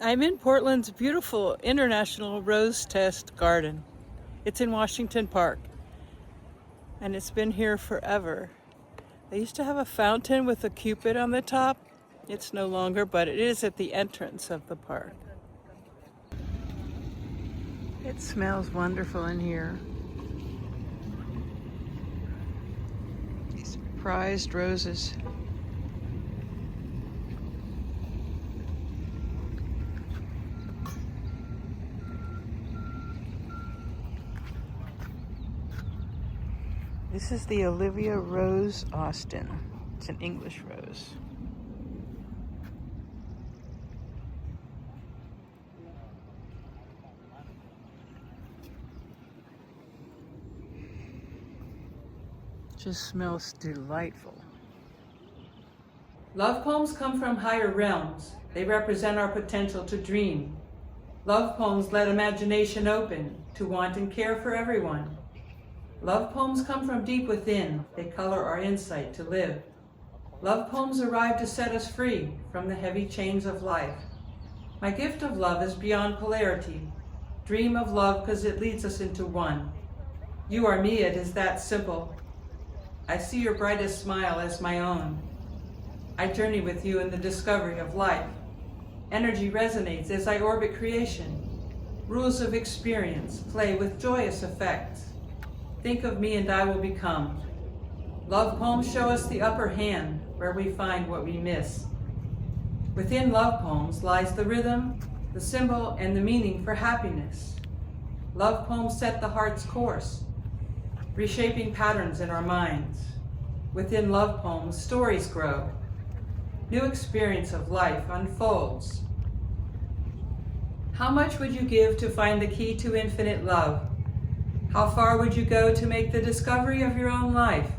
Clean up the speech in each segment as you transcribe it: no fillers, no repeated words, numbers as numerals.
I'm in Portland's beautiful International Rose Test Garden. It's in Washington Park, and it's been here forever. They used to have a fountain with a cupid on the top. It's no longer, but it is at the entrance of the park. It smells wonderful in here. These prized roses. This is the Olivia Rose Austin. It's an English rose. Just smells delightful. Love poems come from higher realms. They represent our potential to dream. Love poems let imagination open to want and care for everyone. Love poems come from deep within. They color our insight to live. Love poems arrive to set us free from the heavy chains of life. My gift of love is beyond polarity. Dream of love because it leads us into one. You are me, it is that simple. I see your brightest smile as my own. I journey with you in the discovery of life. Energy resonates as I orbit creation. Rules of experience play with joyous effects. Think of me and I will become. Love poems show us the upper hand where we find what we miss. Within love poems lies the rhythm, the symbol, and the meaning for happiness. Love poems set the heart's course, reshaping patterns in our minds. Within love poems, stories grow. New experience of life unfolds. How much would you give to find the key to infinite love? How far would you go to make the discovery of your own life?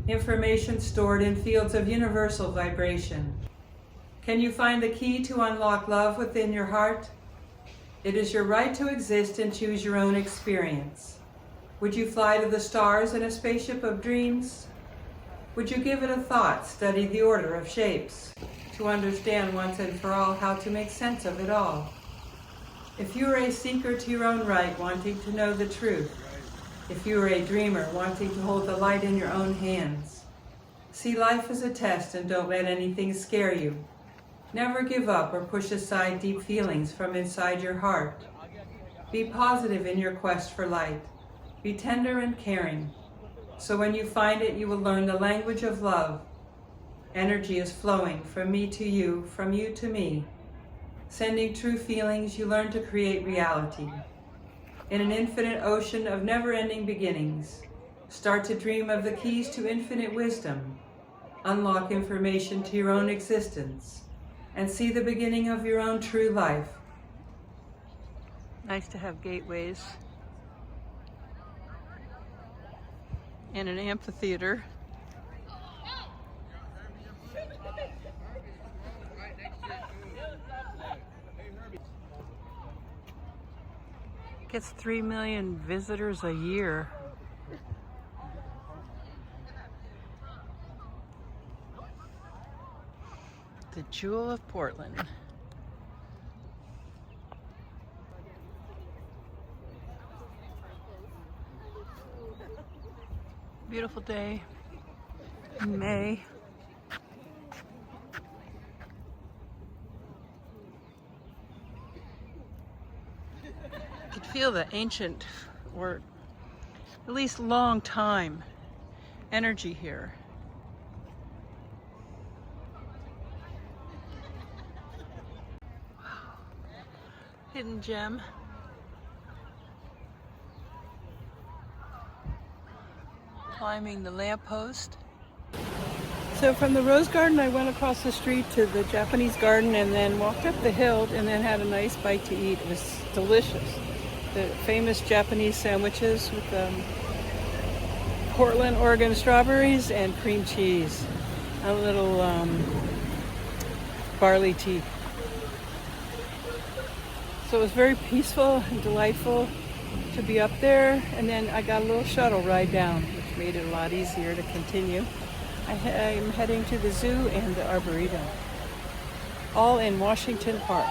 Information stored in fields of universal vibration. Can you find the key to unlock love within your heart? It is your right to exist and choose your own experience. Would you fly to the stars in a spaceship of dreams? Would you give it a thought, study the order of shapes, to understand once and for all how to make sense of it all? If you are a seeker to your own right, wanting to know the truth, if you are a dreamer, wanting to hold the light in your own hands, see life as a test and don't let anything scare you. Never give up or push aside deep feelings from inside your heart. Be positive in your quest for light. Be tender and caring. So when you find it, you will learn the language of love. Energy is flowing from me to you, from you to me. Sending true feelings, you learn to create reality. In an infinite ocean of never-ending beginnings, start to dream of the keys to infinite wisdom. Unlock information to your own existence, and see the beginning of your own true life. Nice to have gateways and an amphitheater. Gets 3 million visitors a year. The Jewel of Portland. Beautiful day in May. You could feel the ancient, or at least long time, energy here. Wow. Hidden gem. Climbing the lamppost. So from the Rose Garden, I went across the street to the Japanese garden and then walked up the hill and then had a nice bite to eat. It was delicious. The famous Japanese sandwiches with Portland, Oregon strawberries and cream cheese. A little barley tea. So it was very peaceful and delightful to be up there, and then I got a little shuttle ride down, which made it a lot easier to continue. I'm heading to the zoo and the Arboretum, all in Washington Park.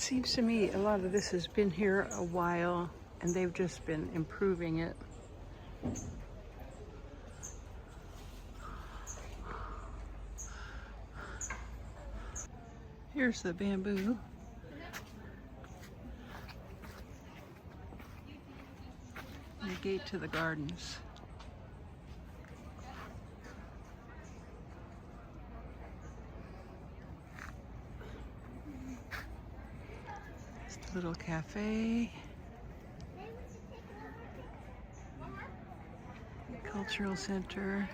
Seems to me a lot of this has been here a while and they've just been improving it. Here's the bamboo. And the gate to the gardens. Just a little cafe. Cultural center.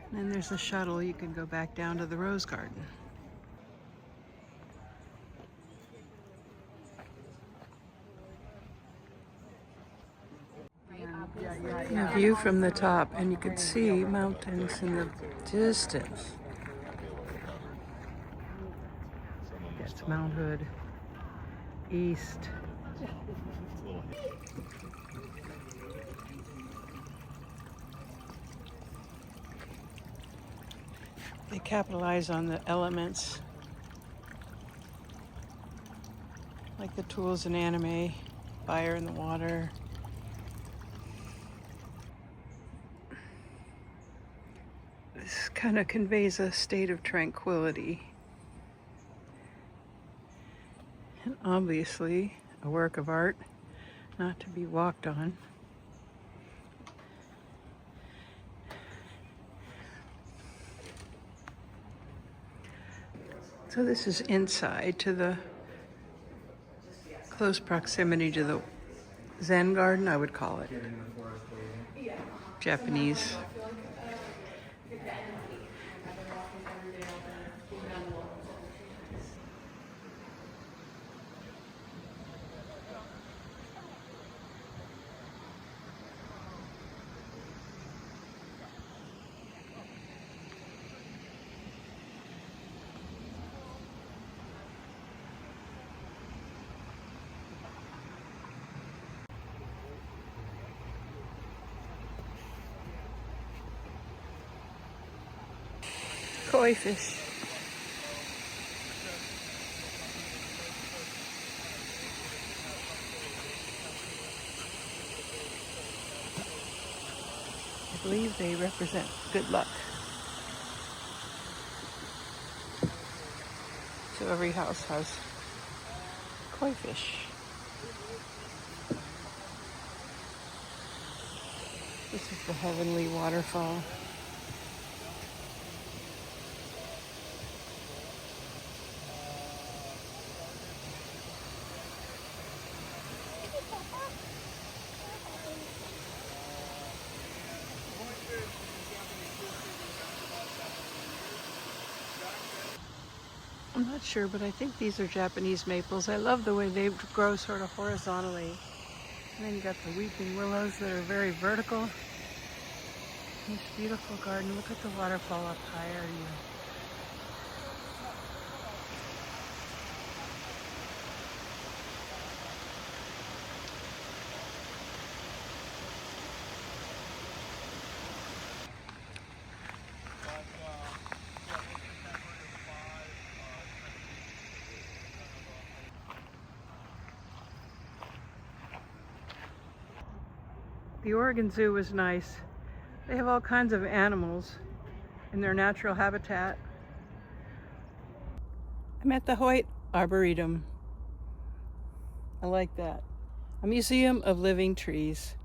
And then there's a shuttle. You can go back down to the rose garden. A view from the top, and you can see mountains in the distance. That's Mount Hood East. They capitalize on the elements, like the tools in anime, fire in the water. This kind of conveys a state of tranquility. And obviously, a work of art, not to be walked on. So this is inside to the close proximity to the Zen garden, I would call it. Japanese. Koi fish. I believe they represent good luck. So every house has koi fish. This is the heavenly waterfall. I'm not sure, but I think these are Japanese maples. I love the way they grow sort of horizontally. And then you got the weeping willows that are very vertical. This beautiful garden. Look at the waterfall up higher. The Oregon Zoo was nice. They have all kinds of animals in their natural habitat. I'm at the Hoyt Arboretum. I like that. A museum of living trees.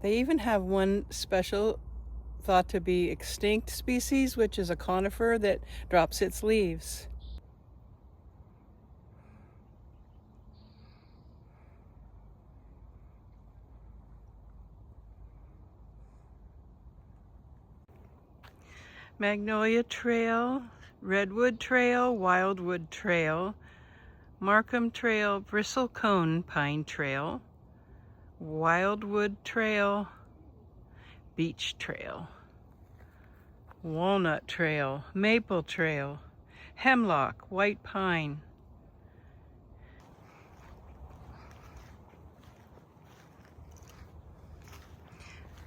They even have one special thought to be extinct species, which is a conifer that drops its leaves. Magnolia Trail, Redwood Trail, Wildwood Trail, Markham Trail, Bristlecone Pine Trail, Wildwood Trail, Beech Trail, Walnut Trail, Maple Trail, Hemlock, White Pine.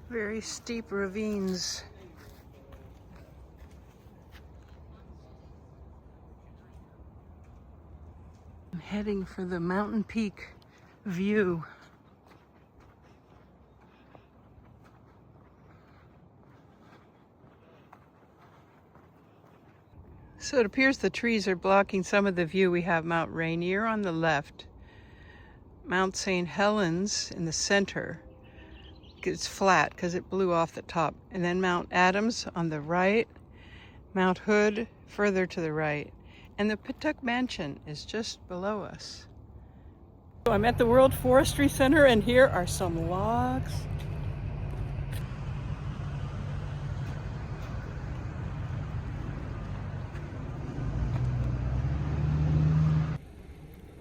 Very steep ravines. I'm heading for the mountain peak view. So it appears the trees are blocking some of the view. We have Mount Rainier on the left, Mount St. Helens in the center. It's flat because it blew off the top. And then Mount Adams on the right, Mount Hood further to the right. And the Pittock Mansion is just below us. So I'm at the World Forestry Center and here are some logs.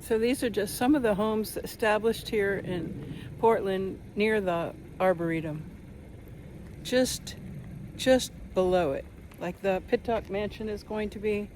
So these are just some of the homes established here in Portland near the Arboretum. Just below it, like the Pittock Mansion is going to be.